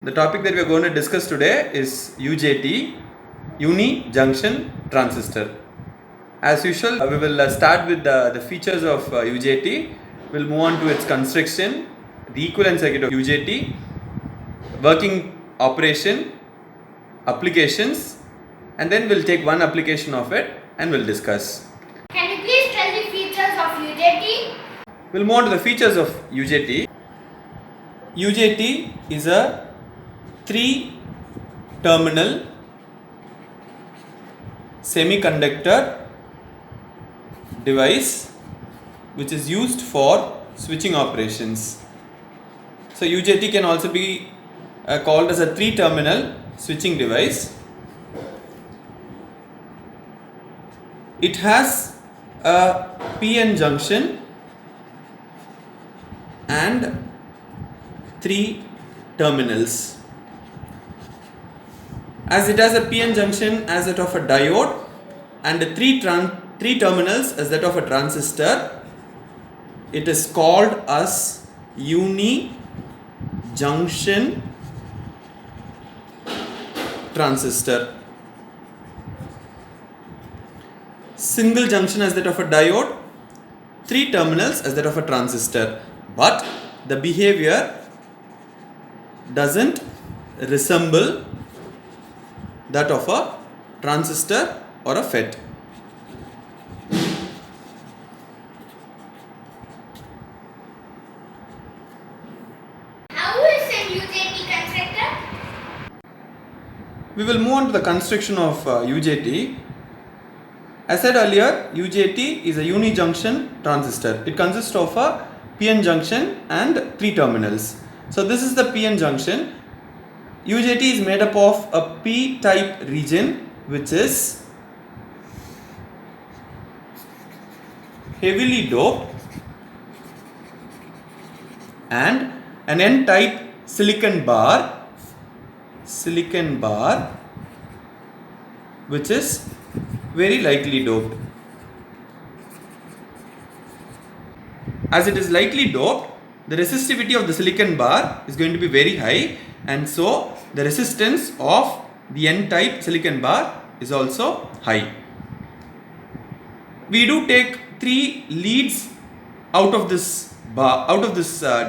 The topic that we are going to discuss today is UJT, Uni Junction Transistor. As usual, we will start with the features of UJT. We'll move on to its construction, the equivalent circuit of UJT, working operation, applications, and then we'll take one application of it and we'll discuss. Can you please tell the features of UJT? We'll move on to the features of UJT. UJT is a 3-terminal semiconductor device which is used for switching operations. So UJT can also be called as a 3-terminal switching device. It has a PN junction and 3 terminals. As it has a PN junction as that of a diode and 3 terminals as that of a transistor, it is called as uni junction transistor. Single junction as that of a diode, 3 terminals as that of a transistor, but the behavior doesn't resemble that of a transistor or a FET. How is a UJT constructed? We will move on to the construction of UJT. As said earlier, UJT is a unijunction transistor. It consists of a PN junction and 3 terminals. So this is the PN junction. UJT is made up of a P-type region which is heavily doped and an N-type silicon bar which is very lightly doped. As it is lightly doped, the resistivity of the silicon bar is going to be very high, and so the resistance of the N-type silicon bar is also high. We do take 3 leads out of this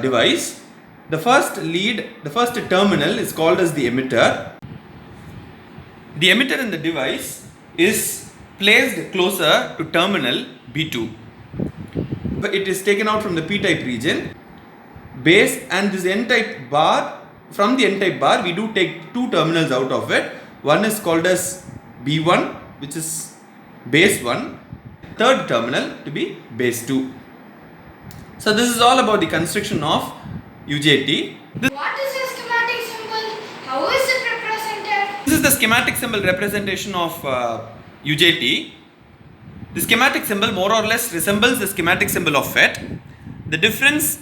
device. The first terminal is called as the emitter. The emitter in the device is placed closer to terminal B2. It is taken out from the P-type region. Base and this N-type bar, from the N-type bar we do take 2 terminals out of it. One is called as B1, which is base 1, third terminal to be base 2. So this is all about the construction of UJT. What is a schematic symbol? How is it represented? This is the schematic symbol representation of UJT. The schematic symbol more or less resembles the schematic symbol of FET. The difference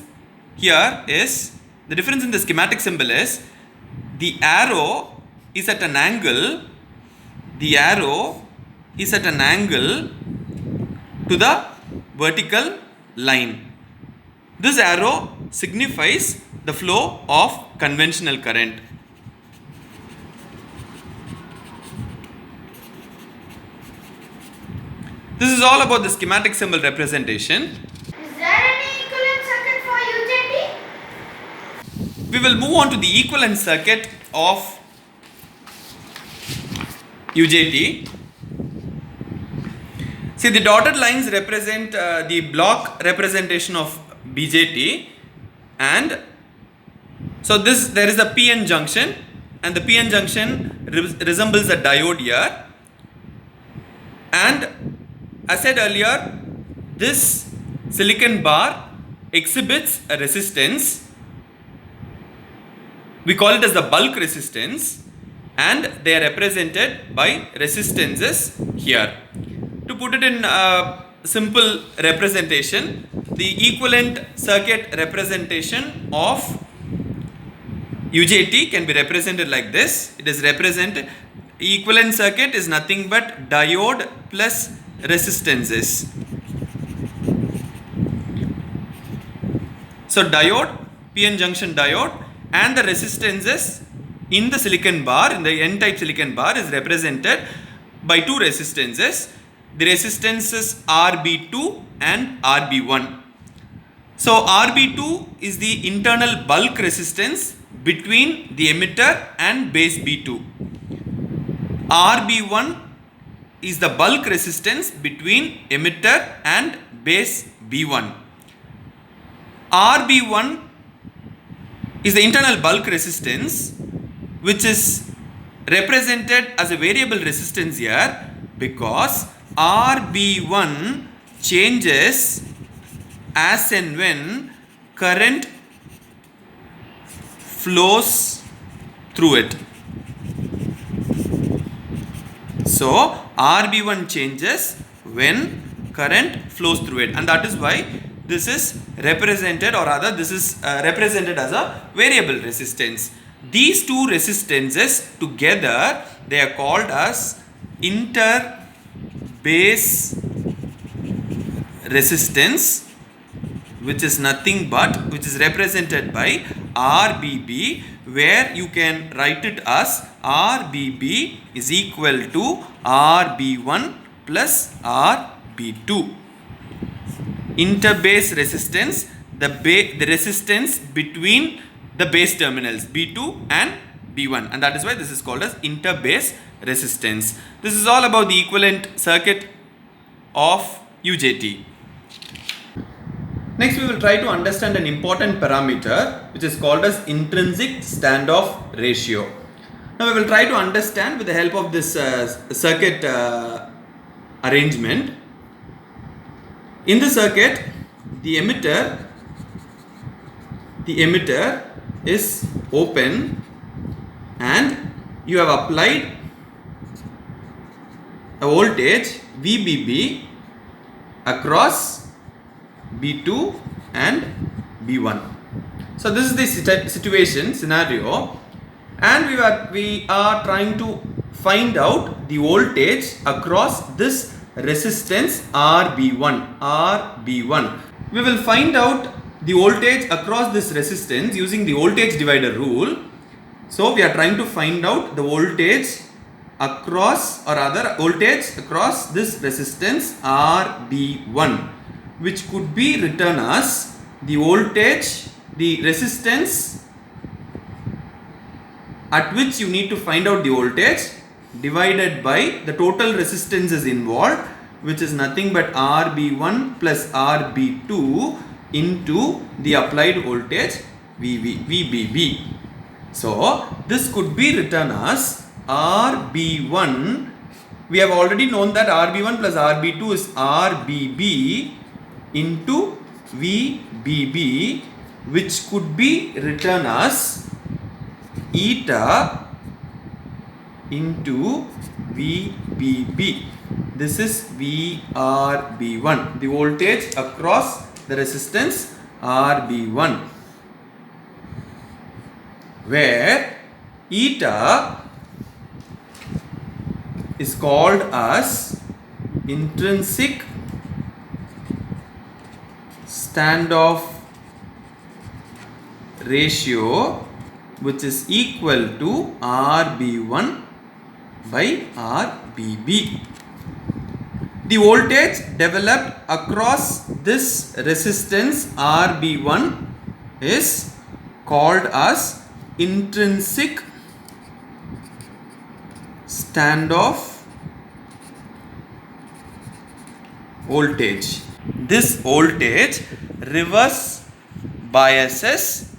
in the schematic symbol is the arrow is at an angle. The arrow is at an angle to the vertical line. This arrow signifies the flow of conventional current. This is all about the schematic symbol representation. Is there any equivalent circuit for UJT? We will move on to the equivalent circuit of UJT. See, the dotted lines represent the block representation of BJT, and so there is a PN junction, and the PN junction resembles a diode here. And as said earlier, this silicon bar exhibits a resistance. We call it as the bulk resistance, and they are represented by resistances here. To put it in simple representation, the equivalent circuit representation of UJT can be represented like this. It is represented, equivalent circuit is nothing but diode plus resistances. So diode, PN junction diode, and the resistances in the silicon bar, in the n-type silicon bar, is represented by two resistances. The resistances RB2 and RB1. So RB2 is the internal bulk resistance between the emitter and base B2. RB1 is the bulk resistance between emitter and base B1. RB1 is the internal bulk resistance which is represented as a variable resistance here because RB1 changes as and when current flows through it. So RB1 changes when current flows through it, and that is why this is represented, or rather this is represented as a variable resistance. These two resistances together, they are called as inter-base resistance, which is nothing but, which is represented by RBB, where you can write it as RBB is equal to RB1 plus RB2. Interbase resistance, the resistance between the base terminals B2 and B1, and that is why this is called as interbase resistance. This is all about the equivalent circuit of UJT. Next, we will try to understand an important parameter which is called as intrinsic standoff ratio. Now we will try to understand with the help of this circuit arrangement. In the circuit, the emitter is open and you have applied a voltage VBB across B2 and B1. So this is the scenario, and we are trying to find out the voltage across this resistance RB1. We will find out the voltage across this resistance using the voltage divider rule. So we are trying to find out the voltage across, or rather voltage across this resistance RB1, which could be written as the voltage, the resistance at which you need to find out the voltage divided by the total resistances involved, which is nothing but RB1 plus RB2 into the applied voltage VBB. So this could be written as RB1. We have already known that RB1 plus RB2 is RBB into VBB, which could be written as eta into VBB. This is VRB1, the voltage across the resistance RB1, where eta is called as intrinsic standoff ratio, which is equal to RB1 by RBB. The voltage developed across this resistance RB1 is called as intrinsic standoff voltage. This voltage reverse biases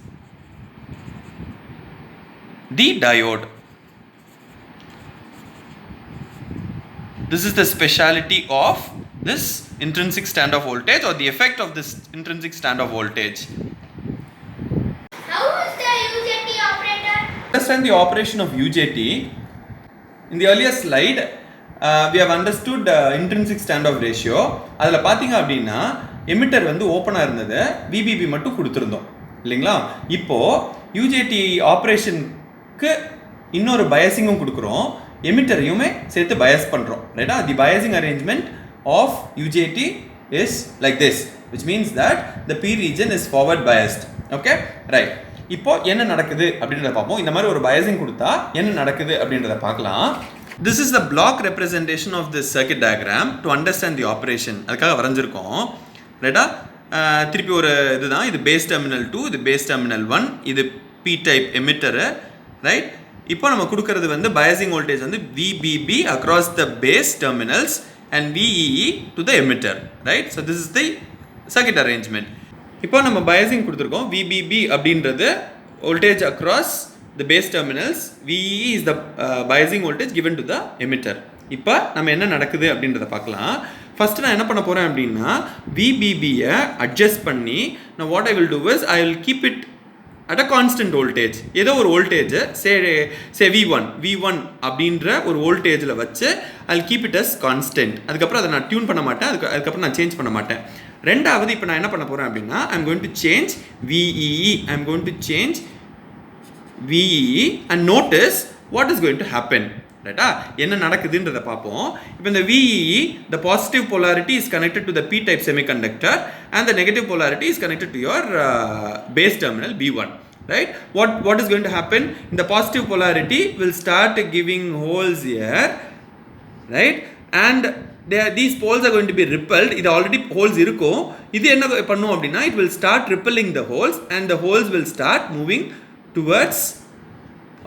the diode. This is the speciality of this intrinsic standoff voltage, or the effect of this intrinsic standoff voltage. How is the UJT operator? Understand the operation of UJT. In the earlier slide, we have understood intrinsic standoff ratio. அதில் பார்த்தீங்க அப்படின்னா emitter வந்து ஓப்பனாக இருந்தது, VPP மட்டும் கொடுத்துருந்தோம் இல்லைங்களா. இப்போது யூஜேடி ஆப்ரேஷனுக்கு இன்னொரு பயசிங்கும் கொடுக்குறோம், எமிட்டரையுமே சேர்த்து பயஸ் பண்ணுறோம், ரைட்டா. The biasing arrangement of UJT is like this, which means that the P region is forward biased. Okay, right. இப்போ என்ன நடக்குது அப்படின்றத பார்ப்போம். இந்த மாதிரி ஒரு biasing கொடுத்தா என்ன நடக்குது அப்படின்றத பார்க்கலாம். This is the block representation of this circuit diagram to understand the operation. அதுக்காக வரைஞ்சிருக்கோம். ரைட்டா? திருப்பி ஒரு இதுதான், இது பேஸ் டெர்மினல் 2, இது பேஸ் டெர்மினல் 1, இது P டைப் எமிட்டரு. ரைட்? இப்போ நம்ம கொடுக்கறது வந்து பயாசிங் வோல்டேஜ் வந்து VBB across the base terminals and VEE to the emitter. Right? So this is the circuit arrangement. இப்போ நம்ம பயாசிங் கொடுத்துருக்கோம். VBB அப்படின்றது voltage across the base terminals, VEE is the biasing voltage given to the emitter. இப்போ நம்ம என்ன நடக்குது அப்படின்றத பார்க்கலாம். ஃபர்ஸ்ட் நான் என்ன பண்ண போகிறேன் அப்படின்னா VBB-யை அட்ஜஸ்ட் பண்ணி நான் what I will do is I will keep it at a constant voltage. ஏதோ ஒரு வோல்டேஜ் say V1 அப்படின்ற ஒரு வோல்டேஜில் வச்சு I'll keep it as constant. அதுக்கப்புறம் அதை நான் டியூன் பண்ண மாட்டேன், அதுக்கப்புறம் நான் சேஞ்ச் பண்ண மாட்டேன். ரெண்டாவது இப்போ நான் என்ன பண்ண போகிறேன் அப்படின்னா I'm going to change VEE. I'm going to change VEE and notice what is going to happen. ரைட்டா? என்ன நடக்குதுன்றதை பார்ப்போம். இப்போ இந்த VEE, the positive polarity is connected to the P type semiconductor and the negative polarity is connected to your base terminal B1. Right? What is going to happen? The positive polarity will start giving holes here, right? And these poles are going to be repelled. இது already holes இருக்கும். இது என்ன பண்ணும் அப்படின்னா it will start repelling the holes and the holes will start moving towards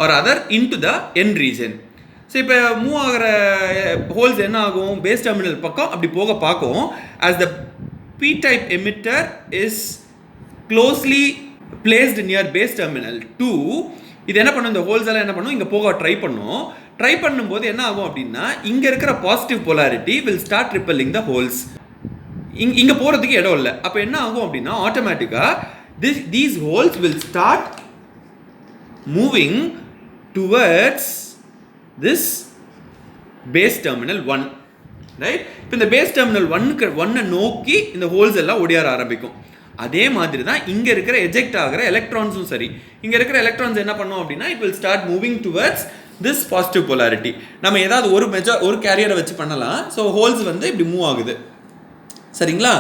or other into the end region. So இப்போ move ஆகிற holes என்ன ஆகும், பேஸ் டெர்மினல் பக்கம் அப்படி போக பார்க்கும். As the P type emitter is closely placed near base terminal 2, இது என்ன பண்ணும், இந்த ஹோல்ஸ் எல்லாம் என்ன பண்ணும், இங்கே போக ட்ரை பண்ணும்போது என்ன ஆகும் அப்படின்னா இங்கே இருக்கிற positive polarity will start repelling the holes. இங்கே போகிறதுக்கு இடம் இல்லை. அப்போ என்ன ஆகும் அப்படின்னா ஆட்டோமேட்டிக்காக these holes will start moving towards this base terminal 1. Right? இப்போ இந்த பேஸ் டெர்மினல் 1 நோக்கி இந்த ஹோல்ஸ் எல்லாம் ஒடியார ஆரம்பிக்கும். அதே மாதிரி தான் இங்கே இருக்கிற எஜெக்ட் ஆகிற எலக்ட்ரான்ஸும் சரி. இங்கே இருக்கிற எலக்ட்ரான்ஸ் என்ன பண்ணும் அப்படின்னா it will start moving towards this positive polarity. நம்ம ஏதாவது ஒரு கேரியரை வச்சு பண்ணலாம். ஸோ ஹோல்ஸ் வந்து இப்படி மூவ் ஆகுது. சரிங்களா?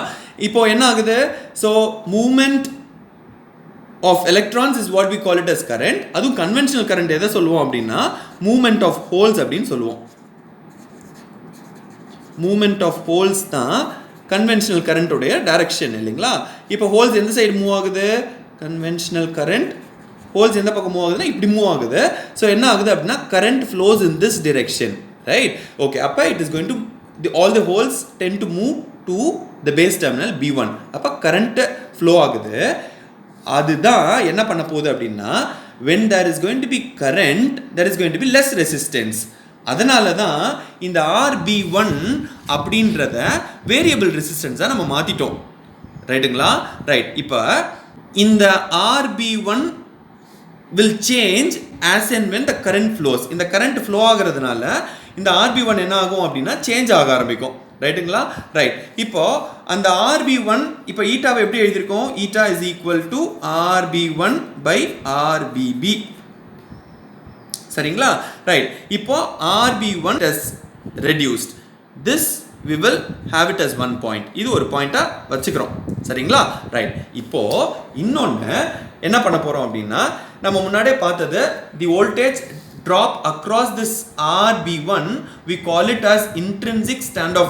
இப்போ என்ன ஆகுது, so movement of electrons is what we call it as current. அதுவும் conventional current எதை சொல்லுவோம் அப்படின்னா movement of holes அப்படின்னு சொல்லுவோம். movement of holes தான் conventional current உடைய direction இல்லைங்களா? இப்போ holes எந்த சைடு மூவ் ஆகுது, conventional current holes எந்த பக்கம் மூவ் ஆகுதுன்னா இப்படி மூவ் ஆகுது. ஸோ என்ன ஆகுது அப்படின்னா current flows in this direction. Right? Okay, அப்போ it is going to all the holes tend to move to the base terminal B1. அப்போ current flow ஆகுது. அதுதான் என்ன பண்ண போகுது அப்படின்னா when there is going to be current there is going to be less resistance. அதனால தான் இந்த RB1 அப்படின்றத வேரியபிள் ரெசிஸ்டன்ஸாக நம்ம மாற்றிட்டோம். ரைட்டுங்களா? ரைட். இப்போ இந்த RB1 will change as and when the current flows. இந்த current flow ஆகிறதுனால இந்த RB1 என்ன ஆகும் அப்படின்னா சேஞ்ச் ஆக ஆரம்பிக்கும். ரைட்டுங்களா? ரைட். இப்போ அந்த RB1 இப்போ ஈட்டாவை எப்படி எழுதியிருக்கோம், eta is equal to RB1 by RBB. சரிங்களா? ரைட். இப்போ RB1 is reduced. This we will have it as one point. இது ஒரு பாயிண்டா வச்சுக்கிறோம். சரிங்களா? ரைட். இப்போ இன்னொன்று என்ன பண்ண போறோம் அப்படின்னா நம்ம முன்னாடியே பார்த்தது the voltage drop across this RB1 we call it as intrinsic standoff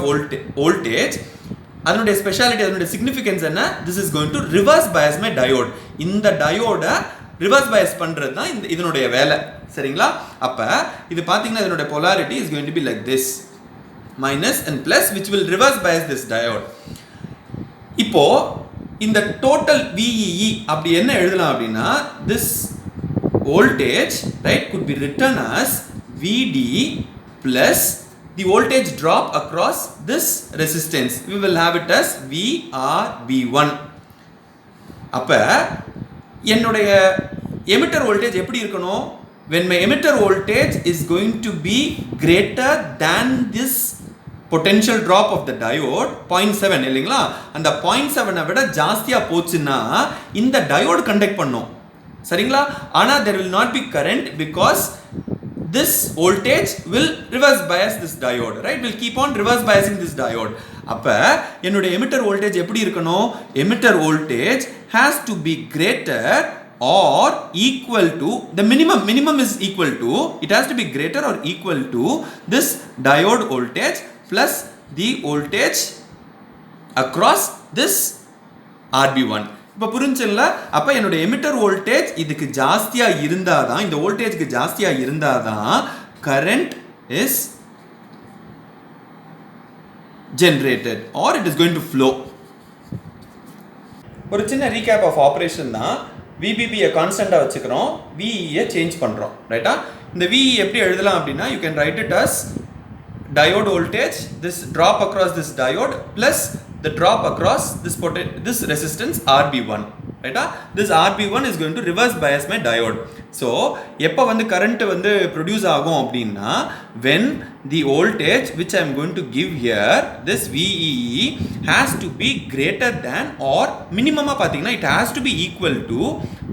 voltage. அதனுடைய ஸ்பெஷாலிட்டி, அதனுடைய சிக்னிஃபிகன்ஸ் என்ன, this is going to reverse bias my diode. இந்த டயோட ரிவர்ஸ் பயஸ் பண்றது தான் இதனுடைய வேலை. சரிங்களா? அப்ப இது பாத்தீங்கன்னா இதனுடைய polarity is going to be like this, minus and plus, which will reverse bias this diode. இப்போ இந்த total VEE அப்படி என்ன எழுதலாம் அப்படின்னா this voltage, right, could be written as VD plus the voltage drop across this resistance. We will have it as VRB1. அப்ப என்னுடைய emitter voltage எப்படி இருக்கணும், when my emitter voltage is going to be greater than this potential drop of the diode 0.7 இல்லைங்களா, அந்த 0.7 விட ஜாஸ்தியா போச்சுன்னா இந்த diode கண்டக்ட் பண்ணும். சரிங்களா? ஆனா there will not be current because this voltage will reverse bias this diode, right? Will keep on reverse biasing this diode. அப்ப என்னுடைய emitter voltage எப்படி இருக்கணும், emitter voltage has to be greater or equal to, the minimum is equal to, it has to be greater or equal to this diode voltage plus the voltage across this RB1. இப்போ புரிஞ்சுங்கள? அப்ப என்னோட emitter voltage இதுக்கு ஜாஸ்தியா இருந்தாதான், இந்த வோல்டேஜ்க்கு ஜாஸ்தியா இருந்தாதான் current is generated or it is going to flow. ஒரு சின்ன recap of operation தான். VBB கான்ஸ்டன்டா வச்சுக்கிறோம், VE சேஞ்ச் பண்றோம், ரைட்டா? இந்த VE எப்படி எழுதலாம் அப்படின்னா, you can write it as diode voltage, this drop across this diode plus the drop across this resistance RB1, right? This RB1 is going to reverse bias my diode. So எப்ப வந்து current வந்து produce ஆகும் அப்படின்னா, when the voltage which I am going to give here, this VEE has to be greater than or minimum பாத்தீங்கன்னா it has to be equal to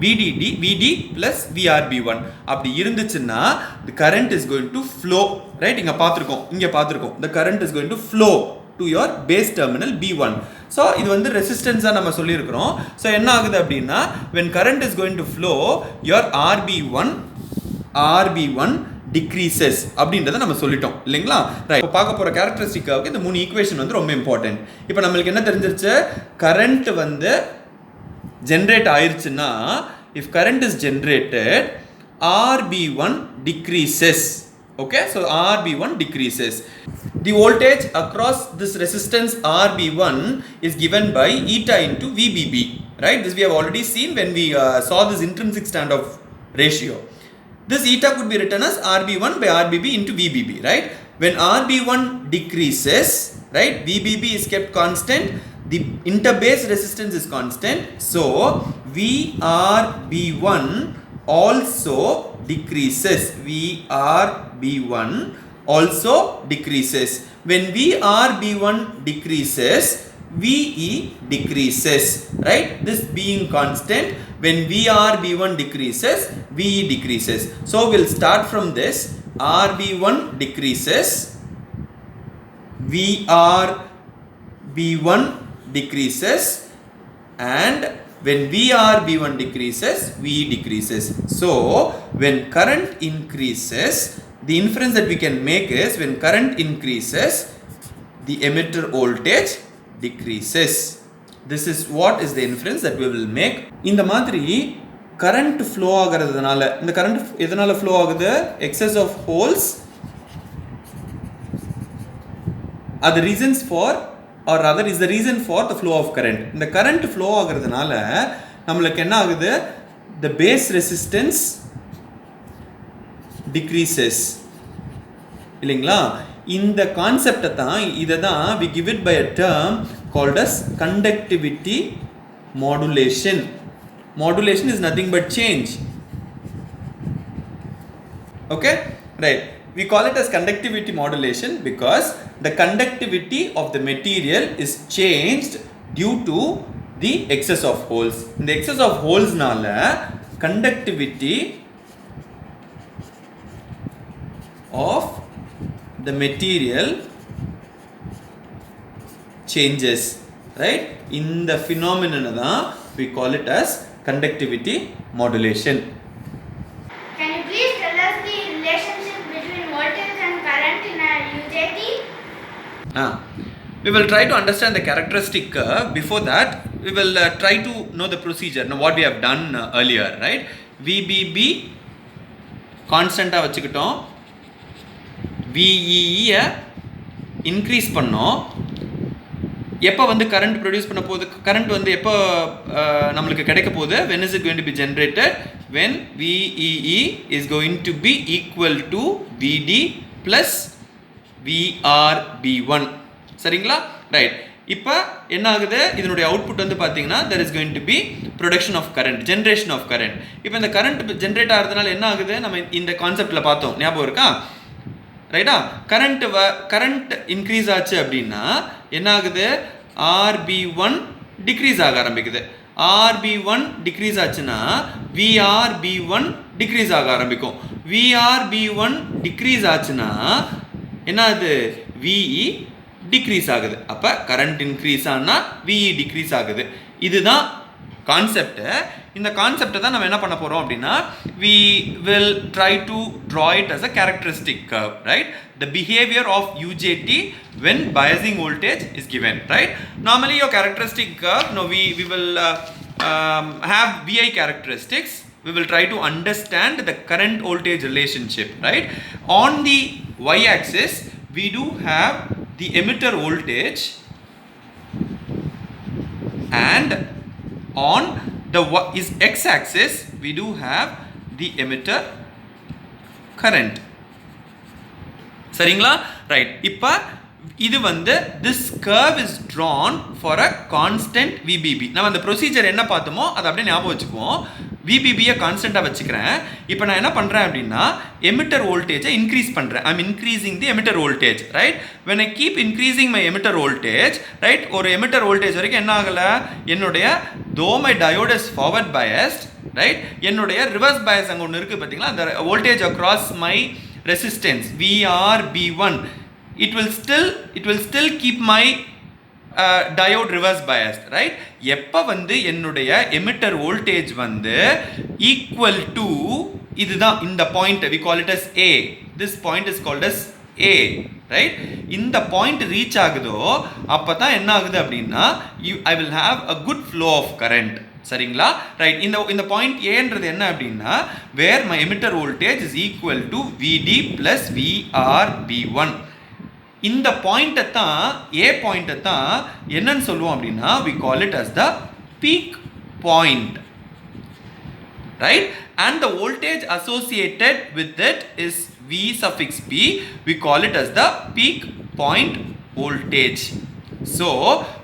VD plus VRB1. அப்படி இருந்துச்சுன்னா the current is going to flow, right? இங்க பார்த்திருக்கோம் the current is going to flow to your base terminal B1. So இது வந்து ரெசிஸ்டன்ஸா நம்ம சொல்லி இருக்கிறோம். So என்ன ஆகுது அப்படின்னா, when current is going to flow, your RB1 decreases அப்படின்றத நம்ம சொல்லிட்டோம் இல்லைங்களா? ரைட். இப்போ பார்க்க போற கேரக்டரிஸ்டிக்காவுக்கு இந்த மூணு ஈக்குவேஷன் வந்து ரொம்ப இம்பார்ட்டன்ட். இப்போ நம்மளுக்கு என்ன தெரிஞ்சிருச்சு? current வந்து generate ஆயிருச்சுன்னா, if current is generated, RB1 decreases. Okay, so RB1 decreases. The voltage across this resistance RB1 is given by eta into VBB, right? This we have already seen when we saw this intrinsic standoff ratio. This eta could be written as RB1 by RBB into VBB, right? When RB1 decreases, right, VBB is kept constant, the interbase resistance is constant, so VRB1 also decreases. VRB1 also decreases. When VRB1 decreases, VE decreases, right? This being constant, when VRB1 decreases, VE decreases. So we'll start from this. RB1 decreases, VRB1 decreases, and when VRB1 decreases, VE decreases. So when current increases, the inference that we can make is, when current increases, the emitter voltage decreases. This is what is the inference that we will make. இந்த மாதிரி current flow ஆகிறதுனால, இந்த current எதனால flow ஆகுது? Excess of holes are the reasons for, or rather is the reason for the flow of current. இந்த current flow ஆகிறதுனால நம்மளுக்கு என்ன ஆகுது? The base resistance decreases. இல்லைங்களா? இந்த கான்செப்டை தான், இதை தான் we give it by a term called as conductivity modulation. Modulation is nothing but change. Okay? Right. We call it as conductivity modulation because the conductivity of the material is changed due to the excess of holes. In the excess of holes நால conductivity of the material changes, right? In the phenomenon தான் we call it as conductivity modulation. Can you please tell us the relationship between voltage and current in a UJT? We will try to understand the characteristic. Before that, we will try to know the procedure. Now, what we have done earlier, right? VBB constant வச்சுக்கிட்டோம், VEE increase பண்ணோம். எப்போ வந்து current produce பண்ண போகுது, current வந்து எப்போ நம்மளுக்கு கிடைக்க போகுது? When is it going to be generated? When VEE is going to be equal to VD plus VRB1. சரிங்களா? ரைட். இப்போ என்ன ஆகுது? இதனுடைய அவுட்புட் வந்து பார்த்தீங்கன்னா there is going to be production of current, generation of current. இப்போ இந்த current generate ஆகிறதுனால என்ன ஆகுது? நம்ம இந்த கான்செப்டில் பார்த்தோம், ஞாபகம் இருக்கா? ரைட்டா? கரண்ட் இன்க்ரீஸ் ஆச்சு அப்படின்னா என்ன ஆகுது? RB1 டிக்ரீஸ் ஆக ஆரம்பிக்குது. RB1 டிக்ரீஸ் ஆச்சுன்னா VRB1 டிக்ரீஸ் ஆக ஆரம்பிக்கும். VRB1 டிக்ரீஸ் ஆச்சுன்னா என்ன ஆகுது? VE டிக்ரீஸ் ஆகுது. அப்போ கரண்ட் இன்க்ரீஸ் ஆனால் VE டிக்ரீஸ் ஆகுது. இதுதான் கான்செப்ட். இந்த கான்செப்டை தான் நம்ம என்ன பண்ண போகிறோம் அப்படின்னா we will try to draw it as a characteristic curve, right? The behavior of UJT when biasing voltage is given, right? Normally your characteristic curve, no, we will have VI characteristics. We will try to understand the current voltage relationship, right? On the y-axis we do have the emitter voltage, and on the x-axis we do have the emitter current. சரிங்களா? Right. இப்போ இது வந்து this curve is drawn for a constant VBB. நம்ம அந்த procedure என்ன பார்த்தோமோ அதை அப்படியே ஞாபகம் வச்சுக்குவோம். VBB-யை கான்ஸ்டண்ட்டாக வச்சுக்கிறேன். இப்போ நான் என்ன பண்ணுறேன் அப்படின்னா எமிட்டர் வோல்டேஜை இன்க்ரீஸ் பண்ணுறேன். I am increasing the emitter voltage, right? When I keep increasing my emitter voltage, right, ஒரு எமிட்டர் வோல்டேஜ் வரைக்கும் என்ன ஆகலை, என்னுடைய தோ my diode is forward biased, right, என்னுடைய ரிவர்ஸ் பயஸ் அங்கே ஒன்று இருக்குது பார்த்தீங்களா, அந்த voltage across my resistance VRB1, it will still keep my diode reverse biased, right? எப்போ வந்து என்னுடைய எமிட்டர் வோல்டேஜ் வந்து ஈக்குவல் டு இதுதான் இந்த point, we call it as A, this point is called as A, right? இந்த point reach ஆகுதோ அப்போ தான் என்ன ஆகுது அப்படின்னா I will have a good flow of current. சரிங்களா? ரைட். இந்த பாயிண்ட் ஏன்றது என்ன அப்படின்னா where my emitter voltage is equal to VD plus VRB1. இந்த பாயிண்ட்டை தான், ஏ பாயிண்ட்டை தான் என்னன்னு சொல்லுவோம் அப்படின்னா we call it as the peak point, right? And the voltage associated with it is V suffix P. We call it as the peak point voltage. So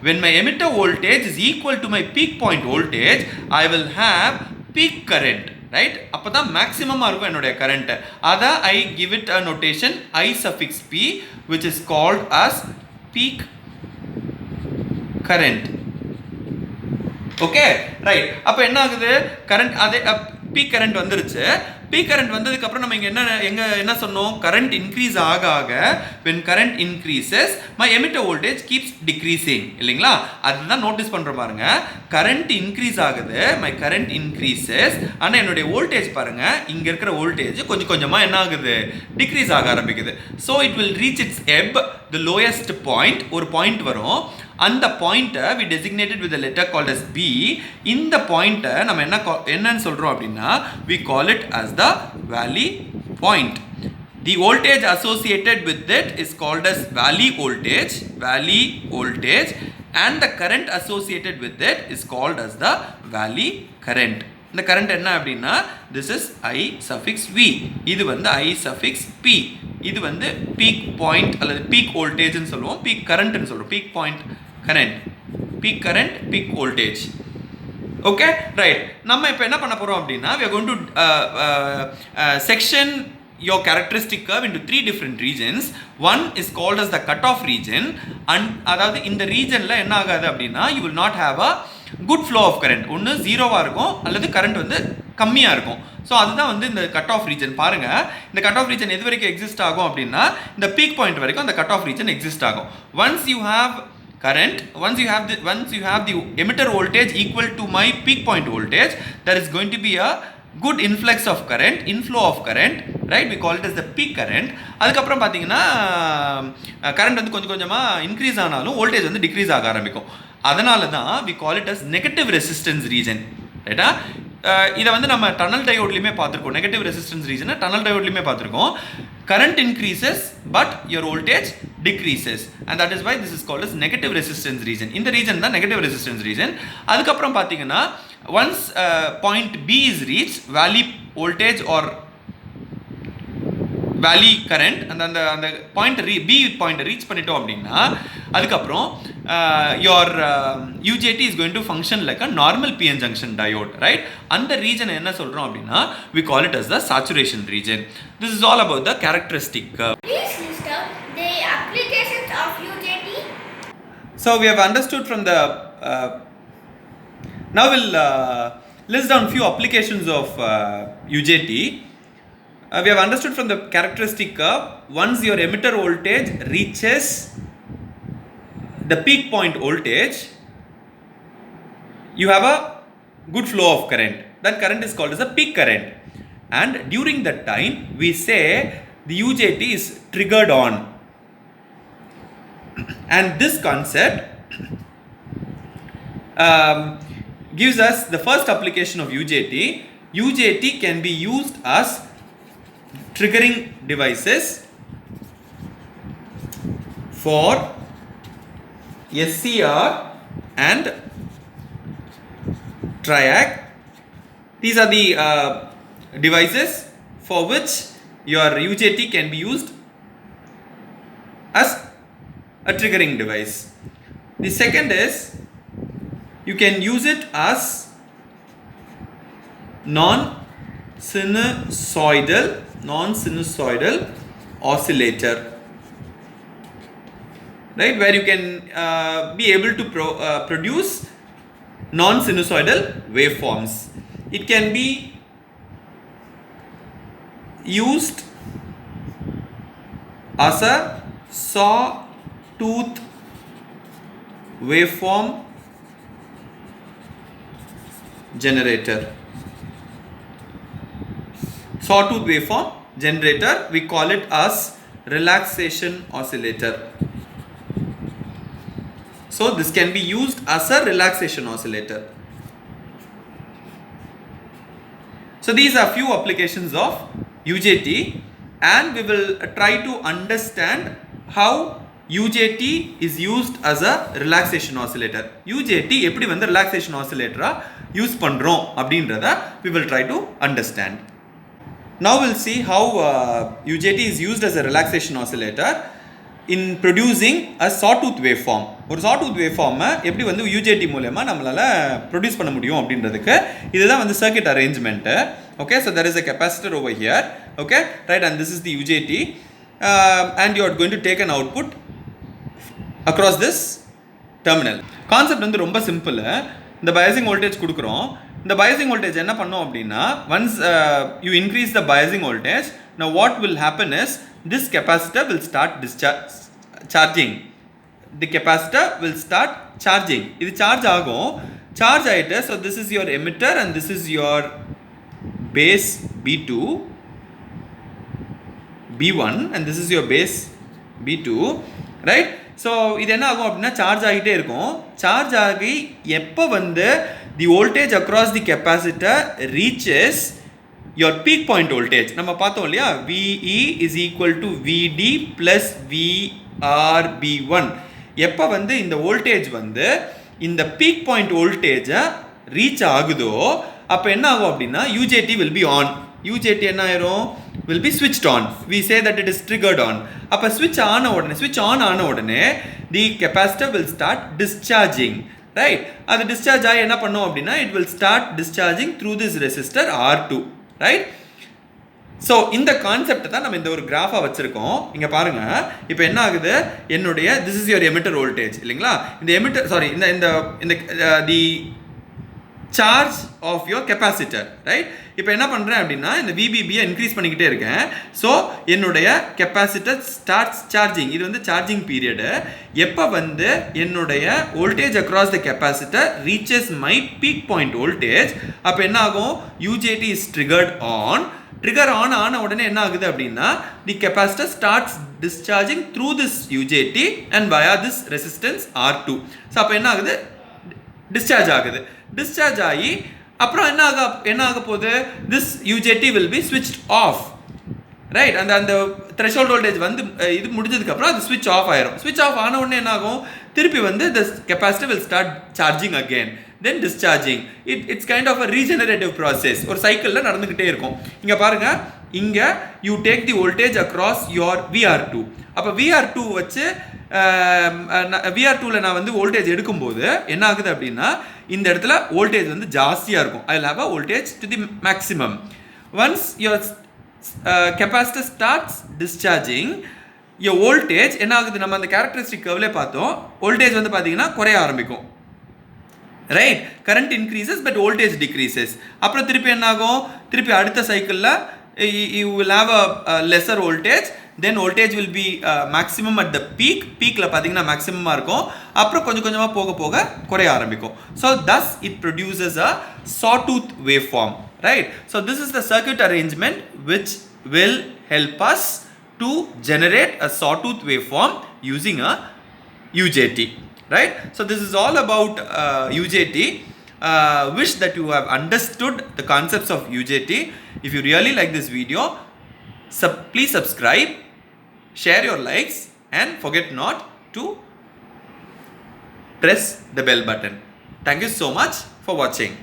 when my emitter voltage is equal to my peak point voltage, I will have peak current, right? அப்போ தான் மேக்ஸிமமாக இருக்கும் என்னுடைய current. அதை I give it a notation I suffix P, which is called as peak current. Okay, right. அப்போ என்ன ஆகுது, current அதே peak current வந்துருச்சு. பீக் கரண்ட் வந்ததுக்கப்புறம் நம்ம இங்கே என்ன சொன்னோம், கரண்ட் இன்க்ரீஸ் ஆக ஆக when current increases my emitter voltage keeps decreasing, இல்லைங்களா? அதுதான் நோட்டீஸ் பண்ணுற பாருங்க, கரண்ட் இன்க்ரீஸ் ஆகுது, my current increases, ஆனால் என்னுடைய வோல்டேஜ் பாருங்க, இங்கே இருக்கிற வோல்டேஜ் கொஞ்சம் கொஞ்சமாக என்ன ஆகுது, டிக்ரீஸ் ஆக ஆரம்பிக்குது. So it will reach it's எப், த லோயஸ்ட் பாயிண்ட், ஒரு பாயிண்ட் வரும். அந்த பாயிண்ட்டை we designated with a letter called as B. இந்த பாயிண்ட்டை நம்ம என்னன்னு சொல்கிறோம் அப்படின்னா we call it as the valley point. The voltage associated with it is called as valley voltage, and the current associated with it is called as the valley current. இந்த current என்ன அப்படின்னா this is I suffix V, இது வந்து I suffix P, இது வந்து peak point அல்லது peak வோல்டேஜ்னு சொல்லுவோம், peak கரண்ட்னு சொல்லுவோம், peak point current, peak current, peak voltage. Okay, right. நம்ம இப்போ என்ன பண்ண போகிறோம் அப்படின்னா we are going to section your characteristic curve into 3 different regions. One is called as the cutoff region, and அதாவது இந்த ரீஜனில் என்ன ஆகாது அப்படின்னா you will not have a good flow of current. ஒன்று ஜீரோவாக இருக்கும் அல்லது கரண்ட் வந்து கம்மியாக இருக்கும். ஸோ அதுதான் வந்து இந்த கட் ஆஃப் ரீஜன். பாருங்கள், இந்த கட் ஆஃப் ரீஜன் எது வரைக்கும் எக்ஸிஸ்ட் ஆகும் அப்படின்னா இந்த பீக் பாயிண்ட் வரைக்கும் அந்த கட் ஆஃப் ரீஜன் எக்ஸிஸ்ட் ஆகும். Once you have current, once you have the emitter voltage equal to my peak point voltage, there is going to be a good influx of current, inflow of current, right? We call it as the peak current. அதுக்கப்புறம் பார்த்தீங்கன்னா current வந்து கொஞ்சம் கொஞ்சமாக increase ஆனாலும் voltage வந்து degrees ஆக ஆரம்பிக்கும். அதனால தான் we call it as negative resistance region, ரைட்டா? இதை வந்து நம்ம டனல் டயோட்லையுமே பார்த்துருக்கோம். நெகட்டிவ் ரெசிஸ்டன்ஸ் ரீஜனை டனல் டயோட்லையுமே பார்த்துருக்கோம். Current increases but your voltage decreases, and that is why this is called as negative resistance region. இந்த ரீஜன் தான் நெகட்டிவ் ரெசிஸ்டன்ஸ் ரீஜன். அதுக்கப்புறம் பார்த்தீங்கன்னா once point P is reach, valley voltage or valley current, அந்த point P பாயிண்ட்டை reach பண்ணிட்டோம் அப்படின்னா அதுக்கப்புறம் your UJT is going to function like a normal PN junction diode, right? அந்த ரீஜனை என்ன சொல்கிறோம் அப்படின்னா we call it as the saturation region. This is all about the characteristic curve. Please list out the applications of UJT. So we have understood from the now we'll list down few applications of UJT. We have understood from the characteristic curve, once your emitter voltage reaches the peak point voltage, you have a good flow of current. That current is called as a peak current. And during that time, we say the UJT is triggered on. And this concept gives us the first application of UJT. UJT can be used as triggering devices for SCR and triac. These are the devices for which your UJT can be used as a triggering device. The second is you can use it as non-sinusoidal oscillator, right, where you can be able to produce non-sinusoidal waveforms. It can be used as a sawtooth waveform generator. Sawtooth waveform generator, we call it as relaxation oscillator. So this can be used as a relaxation oscillator. So these are few applications of UJT, and we will try to understand how UJT is used as a relaxation oscillator. UJT எப்படி வந்து relaxation oscillator use பண்றோம் அப்படின்றத we will try to understand. Now we'll see how UJT is used as a relaxation oscillator in producing a sawtooth waveform. ஒரு sawtooth waveform எப்படி வந்து UJT மூலமா நம்மளால produce பண்ண முடியும் அப்படின்றதுக்கு இதுதான் வந்து circuit arrangement. Okay, so there is a capacitor over here. Okay, right, and this is the UJT, and you are going to take an output across this terminal. Concept வந்து ரொம்ப simple. இந்த biasing voltage கொடுக்குறோம். இந்த biasing voltage என்ன பண்ணோம் அப்படின்னா, once you increase the biasing voltage, now what will happen is this capacitor will start charging. The capacitor will start charging. இது charge ஆகும். Charge ஆயிட்டு, so this is your emitter and this is your base B2, B1, and this is your base B2, right? So இது என்ன ஆகும் அப்படின்னா charge ஆகிட்டே இருக்கும். Charge ஆகி எப்போ வந்து the voltage across the capacitor reaches your peak point voltage, நம்ம பார்த்தோம் இல்லையா, VE is equal to VD plus VRB1. எப்போ வந்து இந்த வோல்டேஜ் வந்து இந்த பீக் பாயிண்ட் வோல்டேஜை ரீச் ஆகுதோ அப்போ என்ன ஆகும் அப்படின்னா UJT will be on. UJT என்ன ஆயிரும், will be switched on. We say that it is triggered on. அப்போ switch on ஆன உடனே the capacitor will start discharging, right? அது discharge ஆகி என்ன பண்ணும் அப்படின்னா it will start discharging through this resistor R2, right? So இந்த கான்செப்ட் தான் நம்ம இந்த ஒரு கிராஃபாக வச்சுருக்கோம். இங்கே பாருங்கள், இப்போ என்ன ஆகுது, என்னுடைய this is your emitter voltage இல்லைங்களா, இந்த எமிட்டர் சாரி இந்த இந்த இந்த the charge of your capacitor, right? இப்போ என்ன பண்ணுறேன் அப்படின்னா இந்த விபிபியை இன்க்ரீஸ் பண்ணிக்கிட்டே இருக்கேன். ஸோ என்னுடைய கெப்பாசிட்டர் ஸ்டார்ட்ஸ் சார்ஜிங். இது வந்து சார்ஜிங் பீரியடு. எப்போ வந்து என்னுடைய voltage across the capacitor reaches my peak point voltage, அப்போ என்ன ஆகும், UJT is triggered on. Trigger on ஆன உடனே என்ன ஆகுது அப்படின்னா தி capacitor starts discharging through this UJT and via this resistance R2. So அப்போ என்ன ஆகுது, டிஸ்சார்ஜ் ஆகுது. டிஸ்சார்ஜ் ஆகி அப்புறம் என்ன ஆக போகுது, this UJT will be switched off, right? அந்த த்ரெஷோல்ட் வோல்டேஜ் வந்து இது முடிஞ்சதுக்கப்புறம் அது ஸ்விட்ச் ஆஃப் ஆயிரும். ஸ்விட்ச் ஆஃப் ஆன உடனே என்ன ஆகும், திருப்பி வந்து this capacitor will start charging again, then discharging. It's kind of a regenerative process. ஒரு சைக்கிளில் நடந்துக்கிட்டே இருக்கும். இங்கே பாருங்கள், இங்கே you take the voltage across your VR2. அப்போ VR2 வச்சு VR2வில் நான் வந்து வோல்டேஜ் எடுக்கும்போது என்ன ஆகுது அப்படின்னா இந்த இடத்துல வோல்டேஜ் வந்து ஜாஸ்தியாக இருக்கும். I will have a voltage to the maximum. Once your capacitor starts discharging, your voltage என்ன ஆகுது, நம்ம அந்த கேரக்டரிஸ்டிக் கர்வ்லே பார்த்தோம், வோல்டேஜ் வந்து பார்த்தீங்கன்னா குறைய ஆரம்பிக்கும், right? Current increases but voltage decreases. அப்புறம் திருப்பி என்ன ஆகும், திருப்பி அடுத்த சைக்கிளில் you will have a lesser voltage, then voltage will be maximum at the peak. Peakல பாத்தீங்கன்னா maximum இருக்கும். அப்புறம் கொஞ்சம் கொஞ்சமா போக போக குறைய ஆரம்பிக்கும். So thus it produces a sawtooth waveform, right? So this is the circuit arrangement which will help us to generate a sawtooth waveform using a UJT, right? So this is all about UJT. Wish that you have understood the concepts of UJT. If you really like this video, please subscribe, share your likes, and forget not to press the bell button. Thank you so much for watching.